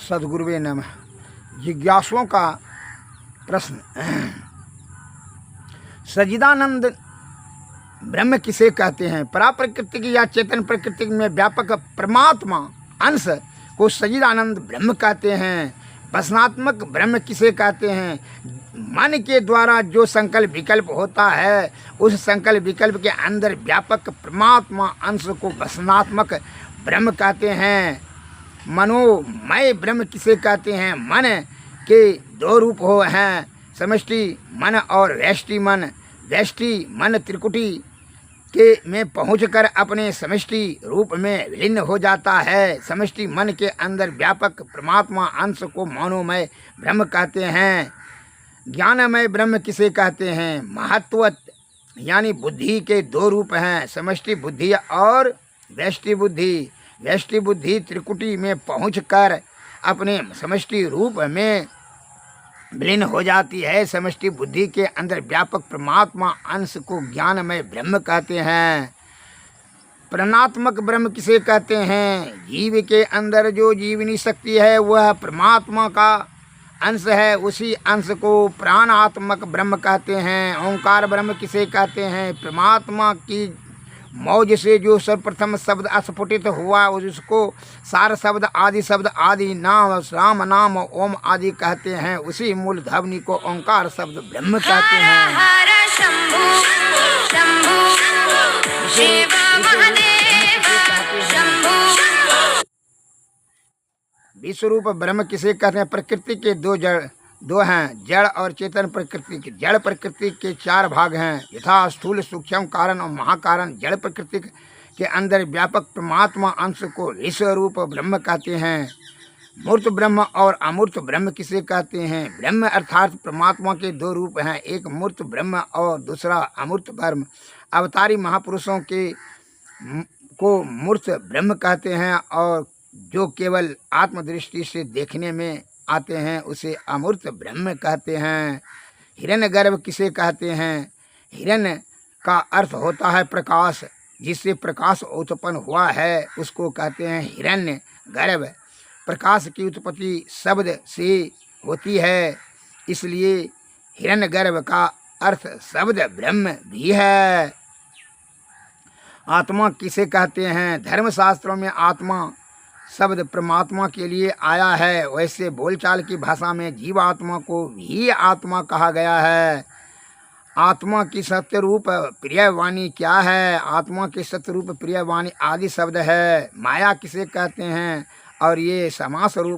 सद्गुरुवे नमः। जिज्ञासुओं का प्रश्न। सच्चिदानंद ब्रह्म किसे कहते हैं? पराप्रकृतिक या चेतन प्रकृति में व्यापक परमात्मा अंश को सच्चिदानंद ब्रह्म कहते हैं। वसनात्मक ब्रह्म किसे कहते हैं? मन के द्वारा जो संकल्प विकल्प होता है, उस संकल्प विकल्प के अंदर व्यापक परमात्मा अंश को वसनात्मक ब्रह्म कहते हैं। मनोमय ब्रह्म किसे कहते हैं? मन के दो रूप हो हैं, समष्टि मन और व्यष्टि मन। व्यष्टि मन त्रिकुटी के में पहुंचकर अपने समष्टि रूप में विलीन हो जाता है। समष्टि मन के अंदर व्यापक परमात्मा अंश को मनोमय ब्रह्म कहते हैं। ज्ञानमय ब्रह्म किसे कहते हैं? महत्वत यानी बुद्धि के दो रूप हैं, समष्टि बुद्धि और व्यष्टि बुद्धि। व्यष्टि बुद्धि त्रिकुटी में पहुंचकर अपने समष्टि रूप में विलीन हो जाती है। समष्टि बुद्धि के अंदर व्यापक परमात्मा अंश को ज्ञानमय ब्रह्म कहते हैं। प्राणात्मक ब्रह्म किसे कहते हैं? जीव के अंदर जो जीवनी शक्ति है वह परमात्मा का अंश है, उसी अंश को प्राणात्मक ब्रह्म कहते हैं। ओंकार ब्रह्म किसे कहते हैं? परमात्मा की मौज से जो सर्वप्रथम शब्द अस्फुटित हुआ उसको सार शब्द आदि नाम राम नाम ओम आदि कहते हैं। उसी मूल ध्वनि को ओंकार शब्द ब्रह्म कहते हैं। हर शंभु शंभु शिव महादेव शंभु। विश्वरूप ब्रह्म किसे कहते हैं? प्रकृति के दो हैं, जड़ और चेतन प्रकृति के। जड़ प्रकृति के चार भाग हैं, यथा स्थूल सूक्ष्म कारण और महाकारण। जड़ प्रकृति के अंदर व्यापक परमात्मा अंश को विश्वरूप ब्रह्म कहते हैं। मूर्त ब्रह्म और अमूर्त ब्रह्म किसे कहते हैं? ब्रह्म अर्थात परमात्मा के दो रूप हैं, एक मूर्त ब्रह्म और दूसरा अमूर्त ब्रह्म। अवतारी महापुरुषों के को मूर्त ब्रह्म कहते हैं और जो केवल आत्मदृष्टि से देखने में आते हैं उसे अमूर्त ब्रह्म कहते हैं। हिरण्यगर्भ किसे कहते हैं? हिरण्य का अर्थ होता है प्रकाश, जिससे प्रकाश उत्पन्न हुआ है उसको कहते हैं हिरण्य गर्भ। प्रकाश की उत्पत्ति शब्द से होती है, इसलिए हिरण्यगर्भ का अर्थ शब्द ब्रह्म भी है। आत्मा किसे कहते हैं? धर्मशास्त्रों में आत्मा शब्द परमात्मा के लिए आया है, वैसे बोलचाल की भाषा में जीवात्मा को भी आत्मा कहा गया है। आत्मा की सत्य रूप प्रियवाणी क्या है? आत्मा की सत्य रूप प्रियवाणी आदि शब्द है। माया किसे कहते हैं? और ये समास रूप